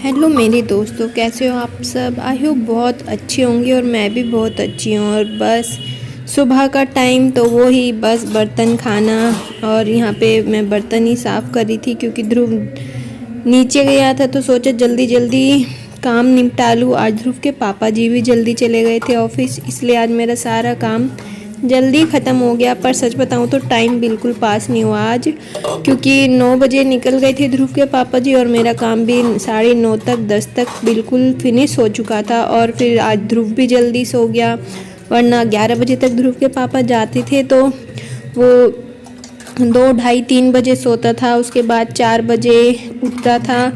Hello मेरे दोस्तों, कैसे हो आप सब। आई होप बहुत अच्छे होंगे और मैं भी बहुत अच्छी हूँ। और बस सुबह का टाइम तो वो ही बस बर्तन खाना, और यहाँ पे मैं बर्तन ही साफ़ कर रही थी क्योंकि ध्रुव नीचे गया था तो सोचा जल्दी जल्दी काम निपटा लूँ। आज ध्रुव के पापा जी भी जल्दी चले गए थे ऑफिस, इसलिए आज मेरा सारा काम जल्दी ख़त्म हो गया। पर सच बताऊँ तो टाइम बिल्कुल पास नहीं हुआ आज, क्योंकि 9 बजे निकल गए थे ध्रुव के पापा जी और मेरा काम भी 9:30 तक 10 तक बिल्कुल फिनिश हो चुका था। और फिर आज ध्रुव भी जल्दी सो गया, वरना 11 बजे तक ध्रुव के पापा जाते थे तो वो 2, ढाई, 3 बजे सोता था, उसके बाद 4 बजे उठता था।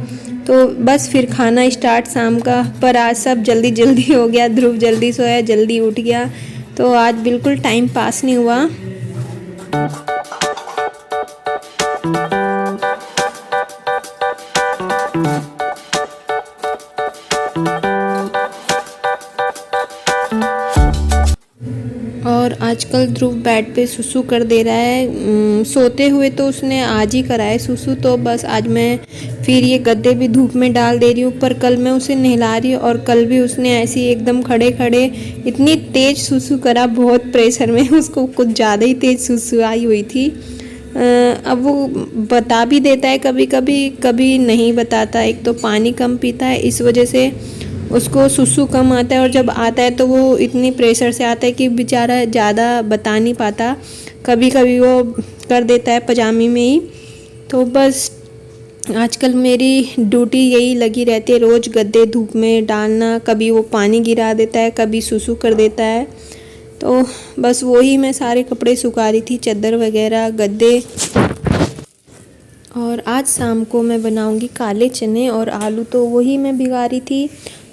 तो बस फिर खाना स्टार्ट शाम का। पर आज सब जल्दी जल्दी हो गया, ध्रुव जल्दी सोया, जल्दी उठ गया, तो आज बिल्कुल टाइम पास नहीं हुआ। और आजकल ध्रुव बेड पे सुसु कर दे रहा है। सोते हुए तो उसने आज ही करा है सुसु, तो बस आज मैं फिर ये गद्दे भी धूप में डाल दे रही हूँ। पर कल मैं उसे नहला रही हूँ और कल भी उसने ऐसे ही एकदम खड़े खड़े इतनी तेज़ सुसु करा, बहुत प्रेशर में उसको कुछ ज़्यादा ही तेज़ सुसु आई हुई थी। अब वो बता भी देता है कभी कभी, कभी नहीं बताता। एक तो पानी कम पीता है, इस वजह से उसको सुसु कम आता है, और जब आता है तो वो इतनी प्रेशर से आता है कि बेचारा ज़्यादा बता नहीं पाता। कभी कभी वो कर देता है पजामे में ही। तो बस आजकल मेरी ड्यूटी यही लगी रहती है, रोज़ गद्दे धूप में डालना। कभी वो पानी गिरा देता है, कभी सुसु कर देता है। तो बस वही मैं सारे कपड़े सुखा रही थी, चादर वगैरह, गद्दे। और आज शाम को मैं बनाऊंगी काले चने और आलू, तो वही मैं भिगा रही थी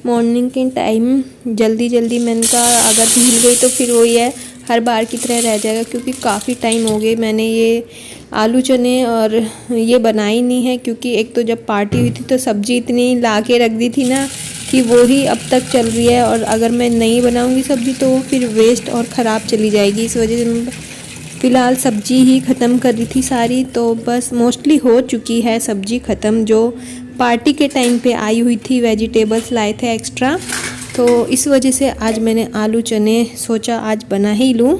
मॉर्निंग के टाइम। जल्दी जल्दी मैंने कहा अगर भूल गई तो फिर वही है, हर बार की तरह रह जाएगा, क्योंकि काफ़ी टाइम हो गए मैंने ये आलू चने और ये बनाई नहीं है। क्योंकि एक तो जब पार्टी हुई थी तो सब्ज़ी इतनी ला के रख दी थी ना कि वो ही अब तक चल रही है, और अगर मैं नहीं बनाऊंगी सब्ज़ी तो वो फिर वेस्ट और ख़राब चली जाएगी। इस वजह से मैं फ़िलहाल सब्ज़ी ही ख़त्म कर रही थी सारी। तो बस मोस्टली हो चुकी है सब्ज़ी ख़त्म, जो पार्टी के टाइम पे आई हुई थी, वेजिटेबल्स लाए थे एक्स्ट्रा। तो इस वजह से आज मैंने आलू चने सोचा आज बना ही लूँ।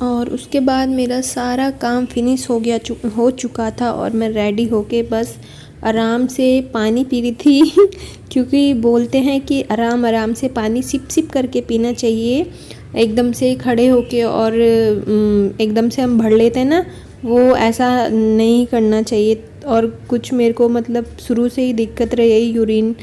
और उसके बाद मेरा सारा काम फिनिश हो चुका था और मैं रेडी होके बस आराम से पानी पी रही थी क्योंकि बोलते हैं कि आराम आराम से पानी सिप सिप करके पीना चाहिए। एकदम से खड़े होके और एकदम से हम भर लेते हैं ना, वो ऐसा नहीं करना चाहिए। और कुछ मेरे को मतलब शुरू से ही दिक्कत रही यूरिन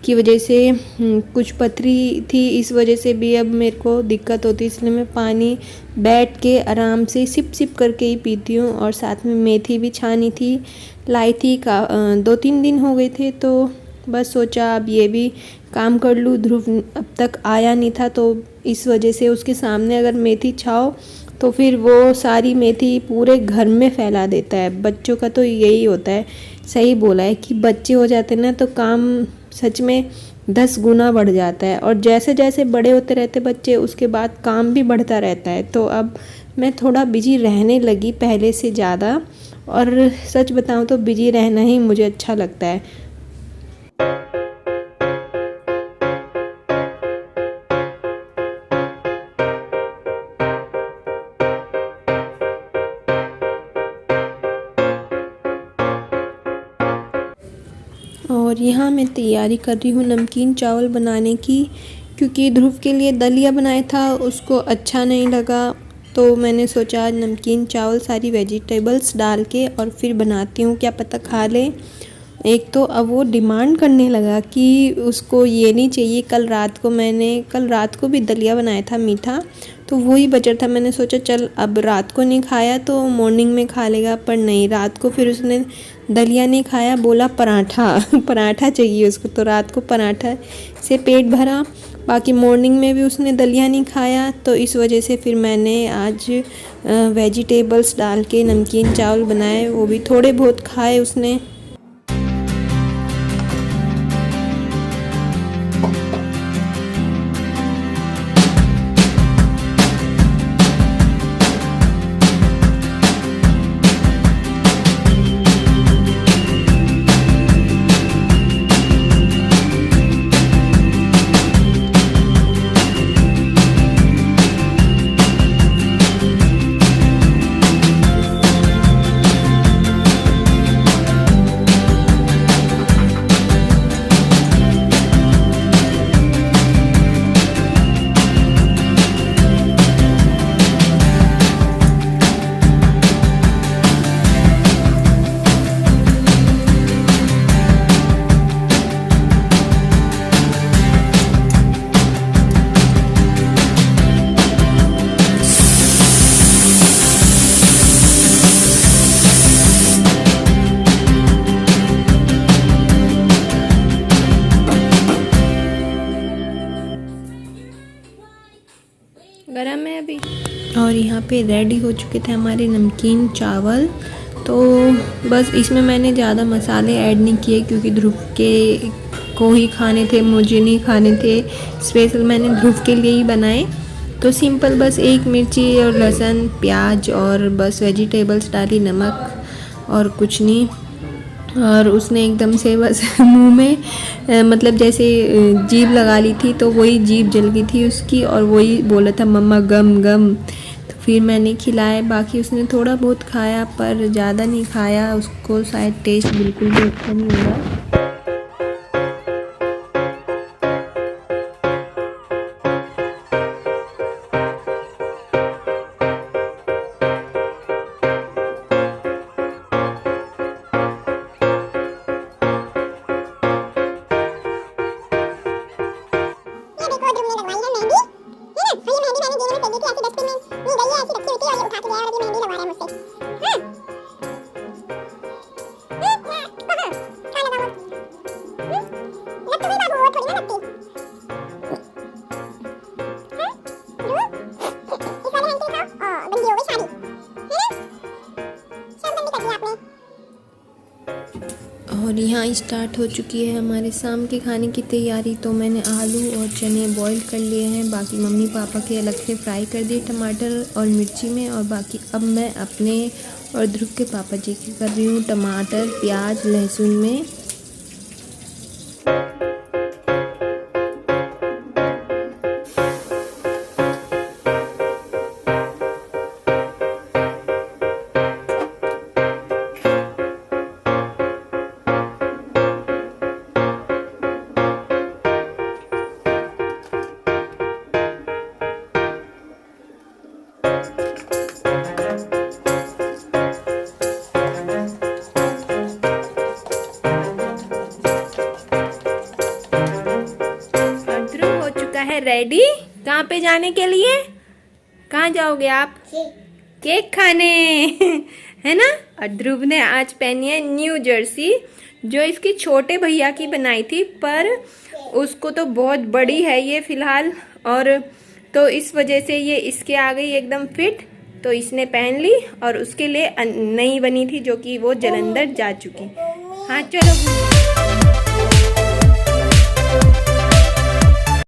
की वजह से, कुछ पथरी थी, इस वजह से भी अब मेरे को दिक्कत होती है। इसलिए मैं पानी बैठ के आराम से सिप सिप करके ही पीती हूँ। और साथ में मेथी भी छानी थी, लाई थी, 2-3 दिन हो गए थे, तो बस सोचा अब ये भी काम कर लूँ। ध्रुव अब तक आया नहीं था, तो इस वजह से उसके सामने अगर मेथी छाओ तो फिर वो सारी मेथी पूरे घर में फैला देता है। बच्चों का तो यही होता है, सही बोला है कि बच्चे हो जाते हैं ना तो काम सच में 10 गुना बढ़ जाता है। और जैसे जैसे बड़े होते रहते बच्चे, उसके बाद काम भी बढ़ता रहता है। तो अब मैं थोड़ा बिजी रहने लगी पहले से ज़्यादा, और सच बताऊं तो बिजी रहना ही मुझे अच्छा लगता है। और यहाँ मैं तैयारी कर रही हूँ नमकीन चावल बनाने की, क्योंकि ध्रुव के लिए दलिया बनाया था, उसको अच्छा नहीं लगा। तो मैंने सोचा आज नमकीन चावल सारी वेजिटेबल्स डाल के और फिर बनाती हूँ, क्या पता खा ले। एक तो अब वो डिमांड करने लगा कि उसको ये नहीं चाहिए। कल रात को भी दलिया बनाया था मीठा, तो वही बचा था। मैंने सोचा चल अब रात को नहीं खाया तो मॉर्निंग में खा लेगा, पर नहीं, रात को फिर उसने दलिया नहीं खाया, बोला पराठा पराठा चाहिए उसको। तो रात को पराठा से पेट भरा, बाकी मॉर्निंग में भी उसने दलिया नहीं खाया। तो इस वजह से फिर मैंने आज वेजिटेबल्स डाल के नमकीन चावल बनाए, वो भी थोड़े बहुत खाए उसने। और यहाँ पे रेडी हो चुके थे हमारे नमकीन चावल। तो बस इसमें मैंने ज़्यादा मसाले ऐड नहीं किए क्योंकि ध्रुव के को ही खाने थे, मुझे नहीं खाने थे। स्पेशल मैंने ध्रुव के लिए ही बनाए। तो सिंपल बस एक मिर्ची और लहसुन प्याज और बस वेजिटेबल्स डाली, नमक और कुछ नहीं। और उसने एकदम से बस मुंह में मतलब जैसे जीभ लगा ली थी, तो वही जीभ जल गई थी उसकी और वही बोला था मम्मा गम गम। तो फिर मैंने खिलाया, बाकी उसने थोड़ा बहुत खाया पर ज़्यादा नहीं खाया, उसको शायद टेस्ट बिल्कुल भी अच्छा नहीं हुआ। और यहाँ स्टार्ट हो चुकी है हमारे शाम के खाने की तैयारी। तो मैंने आलू और चने बॉईल कर लिए हैं, बाकी मम्मी पापा के अलग से फ्राई कर दिए टमाटर और मिर्ची में, और बाकी अब मैं अपने और ध्रुव के पापा जी की कर रही हूँ टमाटर प्याज लहसुन में। है रेडी कहाँ पे जाने के लिए? कहाँ जाओगे आप? केक खाने है ना। और ध्रुव ने आज पहनी है न्यू जर्सी, जो इसकी छोटे भैया की बनाई थी, पर उसको तो बहुत बड़ी है ये फिलहाल, और तो इस वजह से ये इसके आ गई एकदम फिट। तो इसने पहन ली, और उसके लिए नई बनी थी जो कि वो जलंधर जा चुकी। हाँ चलो।